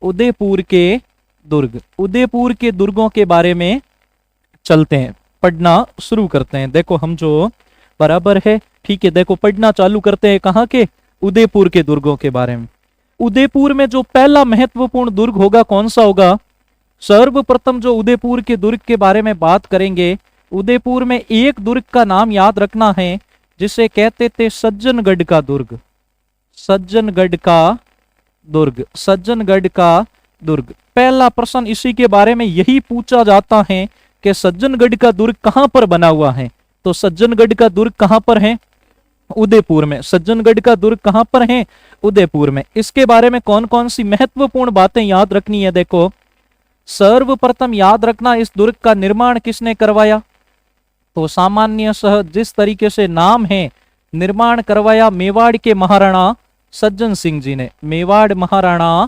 उदयपुर के दुर्ग। उदयपुर के दुर्गों के बारे में चलते हैं, पढ़ना शुरू करते हैं। देखो हम जो बराबर है, ठीक है, देखो पढ़ना चालू करते हैं कहाँ के, उदयपुर के दुर्गों के बारे में। उदयपुर में जो पहला महत्वपूर्ण दुर्ग होगा कौन सा होगा? सर्वप्रथम जो उदयपुर के दुर्ग के बारे में बात करेंगे, उदयपुर में एक दुर्ग का नाम याद रखना है जिसे कहते थे सज्जनगढ़ का दुर्ग। सज्जनगढ़ का दुर्ग, सज्जनगढ़ का दुर्ग। पहला प्रश्न इसी के बारे में यही पूछा जाता है कि सज्जनगढ़ का दुर्ग कहां पर बना हुआ है। तो सज्जनगढ़ का दुर्ग कहां पर है? उदयपुर में। सज्जनगढ़ का दुर्ग कहां पर है? उदयपुर में। इसके बारे में कौन कौन सी महत्वपूर्ण बातें याद रखनी है? देखो सर्वप्रथम याद रखना, इस दुर्ग का निर्माण किसने करवाया? तो सामान्यतः जिस तरीके से नाम है, निर्माण करवाया मेवाड़ के महाराणा सज्जन सिंह जी ने। मेवाड़ महाराणा,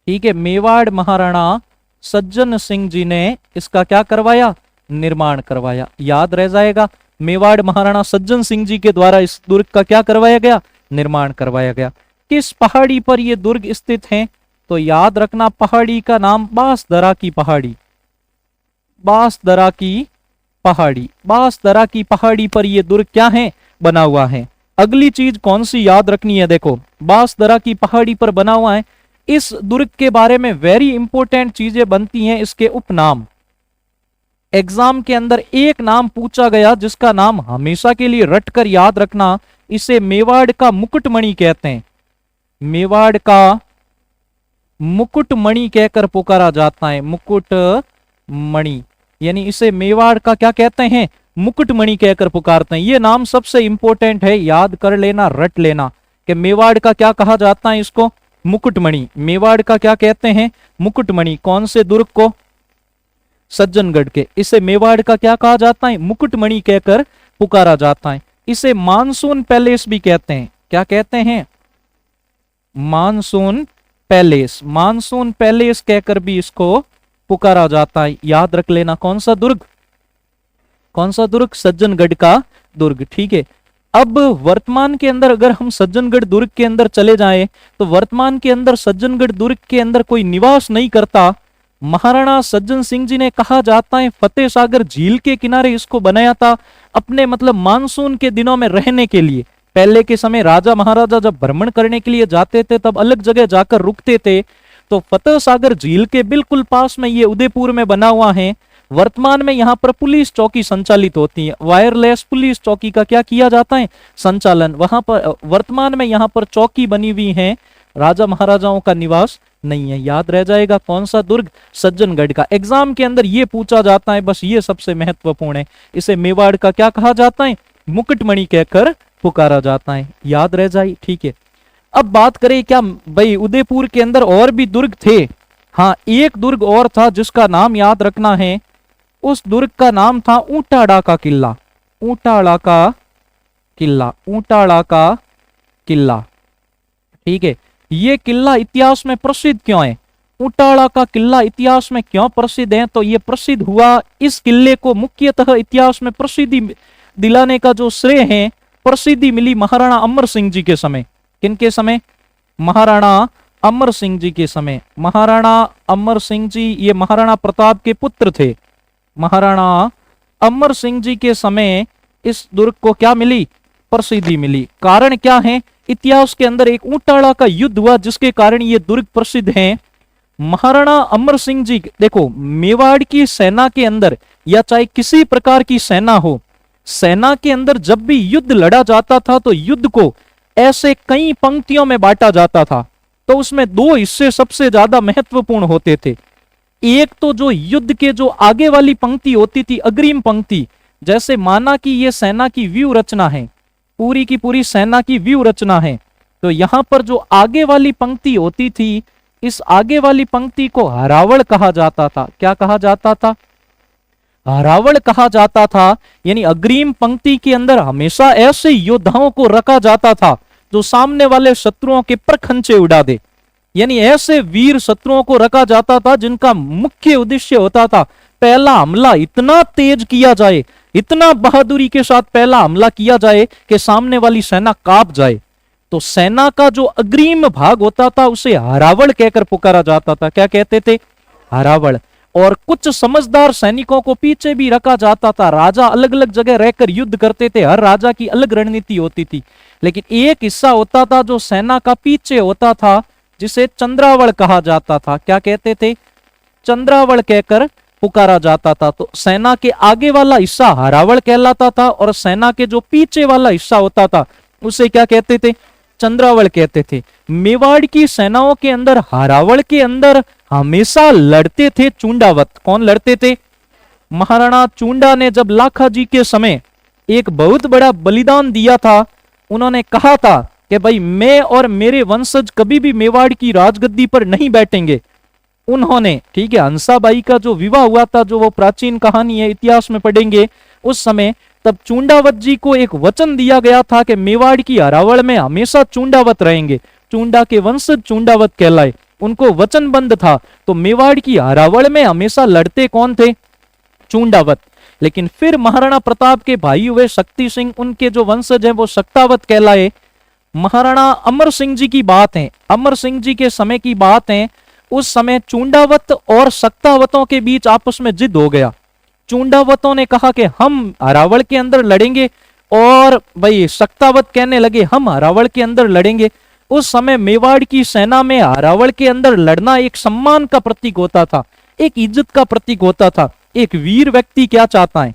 ठीक है, मेवाड़ महाराणा सज्जन सिंह जी ने इसका क्या करवाया? निर्माण करवाया। याद रह जाएगा, मेवाड़ महाराणा सज्जन सिंह जी के द्वारा इस दुर्ग का क्या करवाया गया? निर्माण करवाया गया। किस पहाड़ी पर यह दुर्ग स्थित है? तो याद रखना पहाड़ी का नाम बांसदरा की पहाड़ी। बांसदरा की पहाड़ी, बांसदरा की पहाड़ी पर यह दुर्ग क्या है? बना हुआ है। अगली चीज कौन सी याद रखनी है? देखो बांसदरा की पहाड़ी पर बना हुआ है। इस दुर्ग के बारे में वेरी इंपॉर्टेंट चीजें बनती हैं, इसके उपनाम। एग्जाम के अंदर एक नाम पूछा गया जिसका नाम हमेशा के लिए रटकर याद रखना, इसे मेवाड़ का मुकुटमणि कहते हैं। मेवाड़ का मुकुटमणि कहकर पुकारा जाता है। मुकुटमणि, यानी इसे मेवाड़ का क्या कहते हैं? मुकुटमणि कहकर पुकारते हैं। ये नाम सबसे इंपॉर्टेंट है, याद कर लेना, रट लेना कि मेवाड़ का क्या कहा जाता है? इसको मुकुटमणि। मेवाड़ का क्या कहते हैं? मुकुटमणि। कौन से दुर्ग को? सज्जनगढ़ के। इसे मेवाड़ का क्या कहा जाता है? मुकुटमणि कहकर पुकारा जाता है। इसे मानसून पैलेस भी कहते हैं। क्या कहते हैं? Monsoon palace. मानसून पैलेस कहकर भी इसको पुकारा जाता है। याद रख लेना। कौन सा दुर्ग? कौन सा दुर्ग? सज्जनगढ़ का दुर्ग। ठीक है, अब वर्तमान के अंदर अगर हम सज्जनगढ़ दुर्ग के अंदर चले जाएं तो वर्तमान के अंदर सज्जनगढ़ दुर्ग के अंदर कोई निवास नहीं करता। महाराणा सज्जन सिंह जी ने कहा जाता है फतेह सागर झील के किनारे इसको बनाया था, अपने मतलब मानसून के दिनों में रहने के लिए। पहले के समय राजा महाराजा जब भ्रमण करने के लिए जाते थे तब अलग जगह जाकर रुकते थे। तो फतेह सागर झील के बिल्कुल पास में ये उदयपुर में बना हुआ है। वर्तमान में यहाँ पर पुलिस चौकी संचालित होती है। वायरलेस पुलिस चौकी का क्या किया जाता है? संचालन। वहां पर वर्तमान में यहाँ पर चौकी बनी हुई है, राजा महाराजाओं का निवास नहीं है। याद रह जाएगा कौन सा दुर्ग? सज्जनगढ़ का। एग्जाम के अंदर ये पूछा जाता है, बस ये सबसे महत्वपूर्ण है। इसे मेवाड़ का क्या कहा जाता है? मुकुटमणि कहकर पुकारा जाता है। याद रह जाए, ठीक है। अब बात करें क्या भाई उदयपुर के अंदर और भी दुर्ग थे? हाँ, एक दुर्ग और था जिसका नाम याद रखना है। उस दुर्ग का नाम था ऊंटाड़ा का किला। ऊंटाड़ा का किला। ऊंटाड़ा का किला, ठीक है। ये किला इतिहास में प्रसिद्ध क्यों है? ऊंटाड़ा का किला इतिहास में क्यों प्रसिद्ध है? तो ये प्रसिद्ध हुआ, इस किले को मुख्यतः इतिहास में प्रसिद्धि दिलाने का जो श्रेय है, प्रसिद्धि मिली महाराणा अमर सिंह जी के समय। किनके समय? महाराणा अमर सिंह जी के समय। महाराणा अमर सिंह जी ये महाराणा प्रताप के पुत्र थे। महाराणा अमर सिंह जी के समय इस दुर्ग को क्या मिली? प्रसिद्धि मिली। कारण क्या है? इतिहास के अंदर एक ऊंटाड़ा का युद्ध हुआ जिसके कारण ये दुर्ग प्रसिद्ध है। महाराणा अमर सिंह जी, देखो मेवाड़ की सेना के अंदर या चाहे किसी प्रकार की सेना हो, सेना के अंदर जब भी युद्ध लड़ा जाता था तो युद्ध को ऐसे कई पंक्तियों में बांटा जाता था। तो उसमें दो हिस्से सबसे ज्यादा महत्वपूर्ण होते थे। एक तो जो युद्ध के जो आगे वाली पंक्ति होती थी, अग्रिम पंक्ति, जैसे माना कि ये सेना की व्यू रचना है, पूरी की पूरी सेना की व्यू रचना है, तो यहां पर जो आगे वाली पंक्ति होती थी, इस आगे वाली पंक्ति को हरावल कहा जाता था। क्या कहा जाता था? हरावल कहा जाता था। यानी अग्रिम पंक्ति के अंदर हमेशा ऐसे योद्धाओं को रखा जाता था जो सामने वाले शत्रुओं के परखंचे उड़ा दे। यानी ऐसे वीर शत्रुओं को रखा जाता था जिनका मुख्य उद्देश्य होता था पहला हमला इतना तेज किया जाए, इतना बहादुरी के साथ पहला हमला किया जाए कि सामने वाली सेना कांप जाए। तो सेना का जो अग्रिम भाग होता था उसे हरावल कहकर पुकारा जाता था। क्या कहते थे? हरावल। और कुछ समझदार सैनिकों को पीछे भी रखा जाता था। राजा अलग अलग जगह रहकर युद्ध करते थे, हर राजा की अलग रणनीति होती थी, लेकिन एक हिस्सा होता था जो सेना का पीछे होता था, जिसे चंद्रावल कहा जाता था। क्या कहते थे? चंद्रावल कहकर पुकारा जाता था। तो सेना के आगे वाला हिस्सा हरावल कहलाता था और सेना के जो पीछे वाला हिस्सा होता था उसे क्या कहते थे? चंद्रावल कहते थे। मेवाड़ की सेनाओं के अंदर हरावल के अंदर हमेशा लड़ते थे चुंडावत। कौन लड़ते थे? महाराणा चुंडा ने जब लाखा जी के समय एक बहुत बड़ा बलिदान दिया था, उन्होंने कहा था कि भाई मैं और मेरे वंशज कभी भी मेवाड़ की राजगद्दी पर नहीं बैठेंगे। उन्होंने, ठीक है, हंसाबाई का जो विवाह हुआ था, जो वो प्राचीन कहानी है, इतिहास में पढ़ेंगे उस समय, तब चुंडावत जी को एक वचन दिया गया था कि मेवाड़ की हरावल में हमेशा चुंडावत रहेंगे, चुंडा के वंशज चुंडावत कहलाए, उनको वचनबंध था। तो मेवाड़ की हरावल में हमेशा लड़ते कौन थे? चुंडावत। लेकिन फिर महाराणा प्रताप के भाई हुए शक्ति सिंह, उनके जो वंशज हैं वो शक्तावत कहलाए। महाराणा अमर सिंह जी की बात है, अमर सिंह जी के समय की बात है, उस समय चुंडावत और शक्तावतों के बीच आपस में जिद हो गया। चुंडावतों ने कहा कि हम हरावल के अंदर लड़ेंगे, और भाई शक्तावत कहने लगे हम हरावल के अंदर लड़ेंगे। उस समय मेवाड़ की सेना में हरावल के अंदर लड़ना एक सम्मान का प्रतीक होता था, एक इज्जत का प्रतीक होता था। एक वीर व्यक्ति क्या चाहता है?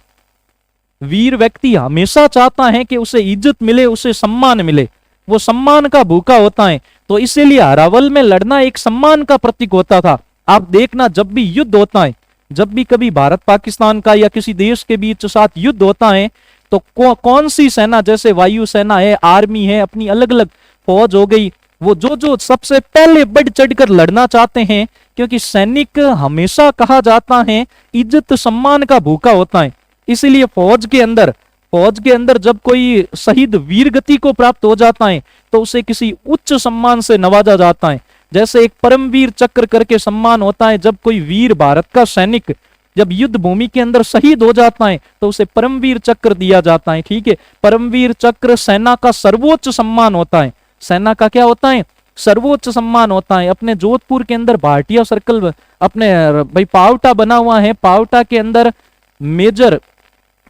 वीर व्यक्ति हमेशा चाहता है कि उसे इज्जत मिले, उसे सम्मान मिले, वो सम्मान का भूखा होता है। तो इसीलिए हरावल में लड़ना एक सम्मान का प्रतीक होता था। आप देखना, जब भी युद्ध होता है, जब भी कभी भारत पाकिस्तान का या किसी देश के बीच साथ युद्ध होता है, तो कौन सी सेना, जैसे वायु सेना है, आर्मी है, अपनी अलग अलग फौज हो गई, वो जो सबसे पहले बढ़ चढ़कर लड़ना चाहते हैं, क्योंकि सैनिक हमेशा कहा जाता है इज्जत सम्मान का भूखा होता है। इसीलिए फौज के अंदर जब कोई शहीद वीर गति को प्राप्त हो जाता है तो उसे किसी उच्च सम्मान से नवाजा जाता है। जैसे एक परमवीर चक्र करके सम्मान होता है, जब कोई वीर भारत का सैनिक जब युद्ध भूमि के अंदर शहीद हो जाता है तो उसे परमवीर चक्र दिया जाता है। ठीक है, परमवीर चक्र सेना का सर्वोच्च सम्मान होता है। सेना का क्या होता है? सर्वोच्च सम्मान होता है। अपने जोधपुर के अंदर भाटिया सर्कल, अपने भाई पावटा बना हुआ है, पावटा के अंदर मेजर,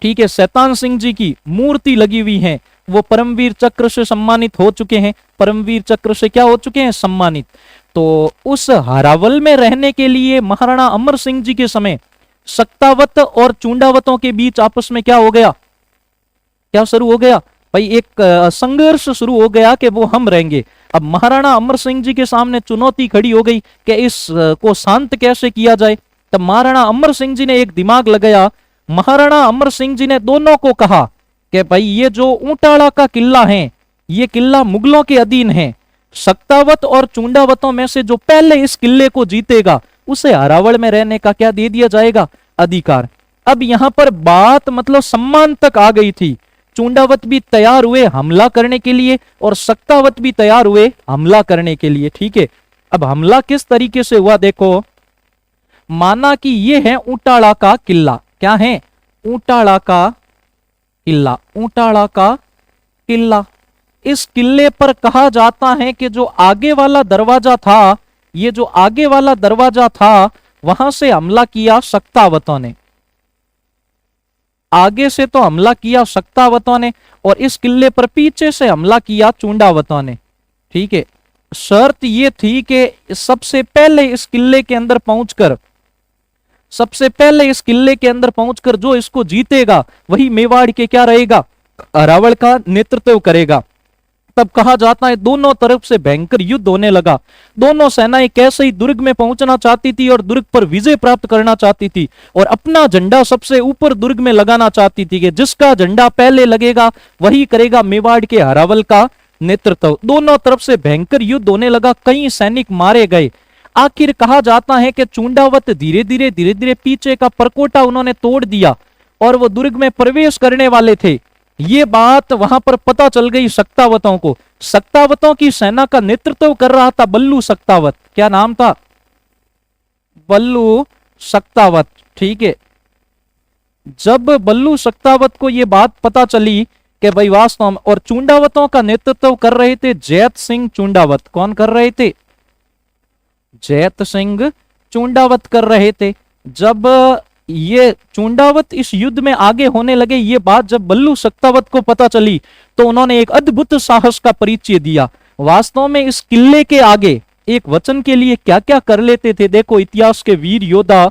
ठीक है, शैतान सिंह जी की मूर्ति लगी हुई है, वो परमवीर चक्र से सम्मानित हो चुके हैं। परमवीर चक्र से क्या हो चुके हैं? सम्मानित। तो उस हरावल में रहने के लिए महाराणा अमर सिंह जी के समय शक्तावत और चुंडावतों के बीच आपस में क्या हो गया? क्या शुरू हो गया? भाई एक संघर्ष शुरू हो गया कि वो हम रहेंगे। अब महाराणा अमर सिंह जी के सामने चुनौती खड़ी हो गई कि इस को शांत कैसे किया जाए। तब महाराणा अमर सिंह जी ने एक दिमाग लगाया। महाराणा अमर सिंह जी ने दोनों को कहा कि भाई ये जो ऊंटाड़ा का किला है, ये किला मुगलों के अधीन है। शक्तावत और चुंडावतों में से जो पहले इस किले को जीतेगा उसे हरावल में रहने का क्या दे दिया जाएगा? अधिकार। अब यहां पर बात मतलब सम्मान तक आ गई थी। चुंडावत भी तैयार हुए हमला करने के लिए और शक्तावत भी तैयार हुए हमला करने के लिए। ठीक है, अब हमला किस तरीके से हुआ देखो। माना कि ये है ऊंटाड़ा का किला। क्या है? ऊंटाड़ा का किला। ऊंटाड़ा का किला। इस किले पर कहा जाता है कि जो आगे वाला दरवाजा था, ये जो आगे वाला दरवाजा था, वहां से हमला किया शक्तावतों ने। आगे से तो हमला किया शक्तावतों ने और इस किले पर पीछे से हमला किया चुंडावतों ने। ठीक है, शर्त ये थी कि सबसे पहले इस किले के अंदर पहुंचकर जो इसको जीतेगा वही मेवाड़ के क्या रहेगा? हरावल का नेतृत्व करेगा। तब कहा जाता है दोनों तरफ से भयंकर युद्ध होने लगा। दोनों सेनाएं कैसे ही दुर्ग में पहुंचना चाहती थी और दुर्ग पर विजय प्राप्त करना चाहती थी और अपना झंडा सबसे ऊपर दुर्ग में लगाना चाहती थी कि जिसका झंडा पहले लगेगा वही करेगा मेवाड़ के हरावल का नेतृत्व। दोनों तरफ से भयंकर युद्ध होने लगा, कई सैनिक मारे गए। आखिर कहा जाता है कि चुंडावत धीरे धीरे पीछे का परकोटा उन्होंने तोड़ दिया और वो दुर्ग में प्रवेश करने वाले थे। ये बात वहां पर पता चल गई शक्तावतों को। शक्तावतों की सेना का नेतृत्व कर रहा था बल्लू शक्तावत। क्या नाम था? बल्लू शक्तावत। ठीक है, जब बल्लू शक्तावत को यह बात पता चली कि भाई वास्तव में, और चुंडावतों का नेतृत्व कर रहे थे जैत सिंह चुंडावत। कौन कर रहे थे? जैत सिंह चुंडावत कर रहे थे। जब ये चुंडावत इस युद्ध में आगे होने लगे, ये बात जब बल्लू सत्तावत को पता चली तो उन्होंने एक अद्भुत साहस का परिचय दिया। वास्तव में इस किले के आगे एक वचन के लिए क्या क्या कर लेते थे, देखो इतिहास के वीर योद्धा।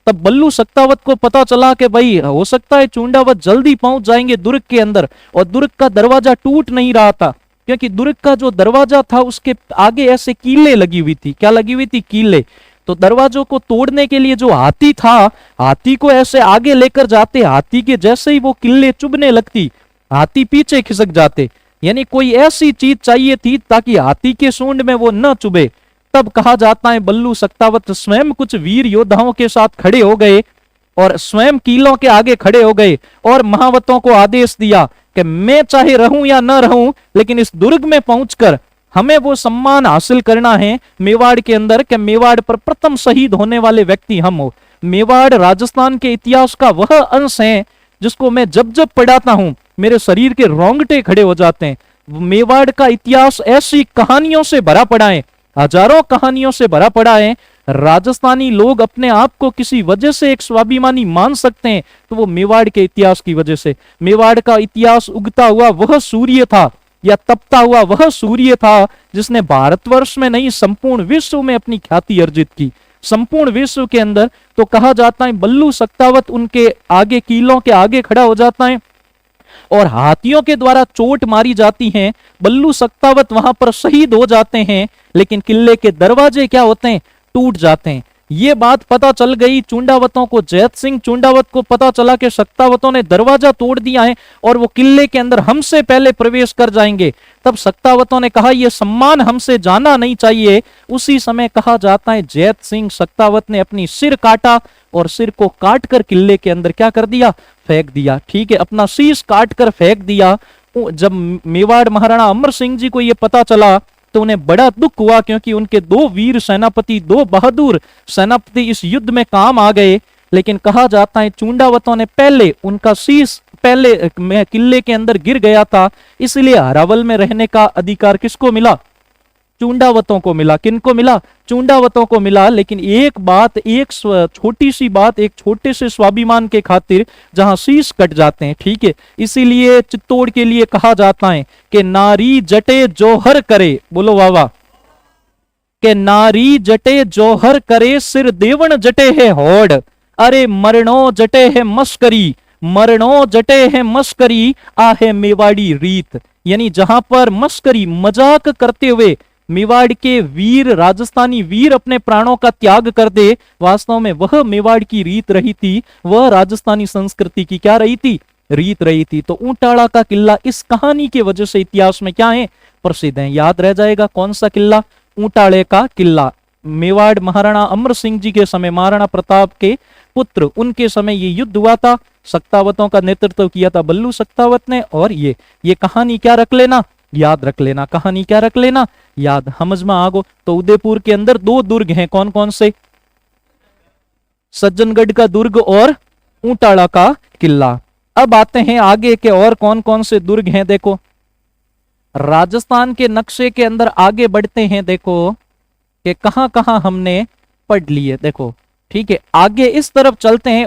तब बल्लू सत्तावत को पता चला कि भाई हो सकता है चुंडावत जल्दी पहुंच जाएंगे दुर्ग के अंदर, और दुर्ग का दरवाजा टूट नहीं रहा था, क्योंकि दुर्ग का जो दरवाजा था उसके आगे ऐसे कीले लगी हुई थी। क्या लगी हुई थी? कीले। तो दरवाजों को तोड़ने के लिए जो हाथी था, हाथी को ऐसे आगे लेकर जाते, हाथी के जैसे ही वो किले चुभने लगती, हाथी पीछे खिसक जाते। यानी कोई ऐसी चीज चाहिए थी ताकि हाथी के सूंड में वो न चुभे। तब कहा जाता है बल्लू सत्तावत स्वयं कुछ वीर योद्धाओं के साथ खड़े हो गए और स्वयं कीलों के आगे खड़े हो गए और महावतों को आदेश दिया कि मैं चाहे रहूं या न रहूं, लेकिन इस दुर्ग में पहुंचकर हमें वो सम्मान हासिल करना है मेवाड़ के अंदर कि मेवाड़ पर प्रथम शहीद होने वाले व्यक्ति हम हो। मेवाड़ राजस्थान के इतिहास का वह अंश है जिसको मैं जब जब पढ़ाता हूं मेरे शरीर के रोंगटे खड़े हो जाते हैं। मेवाड़ का इतिहास ऐसी कहानियों से भरा पड़ा है, हजारों कहानियों से भरा पड़ा है। राजस्थानी लोग अपने आप को किसी वजह से एक स्वाभिमानी मान सकते हैं तो वो मेवाड़ के इतिहास की वजह से। मेवाड़ का इतिहास उगता हुआ वह सूर्य था, या तपता हुआ वह सूर्य था जिसने भारतवर्ष में नहीं संपूर्ण विश्व में अपनी ख्याति अर्जित की। संपूर्ण विश्व के अंदर तो कहा जाता है बल्लू सत्तावत उनके आगे, कीलों के आगे खड़ा हो जाता है और हाथियों के द्वारा चोट मारी जाती है। बल्लू सत्तावत वहां पर शहीद हो जाते हैं, लेकिन किले के दरवाजे क्या होते हैं? टूट जाते हैं। ये बात पता चल गई चुंडावतों को, जैत सिंह चुंडावत को पता चला कि सत्तावतों ने दरवाजा तोड़ दिया है और वो किले के अंदर हमसे पहले प्रवेश कर जाएंगे। तब सत्तावतों ने कहा यह सम्मान हमसे जाना नहीं चाहिए। उसी समय कहा जाता है जैत सिंह सत्तावत ने अपनी सिर काटा और सिर को काट कर किले के अंदर क्या कर दिया? फेंक दिया। ठीक है, अपना शीश काट कर फेंक दिया। जब मेवाड़ महाराणा अमर सिंह जी को यह पता चला तो उन्हें बड़ा दुख हुआ, क्योंकि उनके दो वीर सेनापति, दो बहादुर सेनापति इस युद्ध में काम आ गए। लेकिन कहा जाता है चुंडावतों ने पहले उनका शीश पहले किले के अंदर गिर गया था, इसलिए हरावल में रहने का अधिकार किसको मिला? चुंडावतों को मिला। किनको मिला? चुंडावतों को मिला। लेकिन एक बात, एक छोटी सी बात, एक छोटे से स्वाभिमान के खातिर जहां शीश कट जाते हैं, ठीक है, इसीलिए चित्तौड़ के लिए कहा जाता है कि नारी जटे जोहर करे, बोलो वाह वाह, कि नारी जटे जोहर करे सिर देवन जटे है होड़, अरे मरणो जटे है मस्करी, मरणो जटे है मस्करी, आहे मेवाड़ी रीत। यानी जहां पर मस्करी, मजाक करते हुए मेवाड़ के वीर, राजस्थानी वीर अपने प्राणों का त्याग कर दे, वास्तव में वह मेवाड़ की रीत रही थी, वह राजस्थानी संस्कृति की क्या रही थी? रीत रही थी। तो ऊंटाड़ा का किला इस कहानी की वजह से इतिहास में क्या है? प्रसिद्ध है। याद रह जाएगा कौन सा किला? ऊंटाड़े का किला। मेवाड़ महाराणा अमर सिंह जी के समय, महाराणा प्रताप के पुत्र, उनके समय ये युद्ध हुआ था। सत्तावतों का नेतृत्व किया था बल्लू सत्तावत ने। और ये कहानी क्या रख लेना? याद रख लेना। कहानी क्या रख लेना? याद। समझ में आगो। तो उदयपुर के अंदर दो दुर्ग हैं, कौन कौन से? सज्जनगढ़ का दुर्ग और ऊंटाड़ा का किला। अब आते हैं आगे के और कौन कौन से दुर्ग हैं। देखो राजस्थान के नक्शे के अंदर आगे बढ़ते हैं, देखो कि कहां कहां हमने पढ़ लिए। देखो ठीक है, आगे इस तरफ चलते हैं।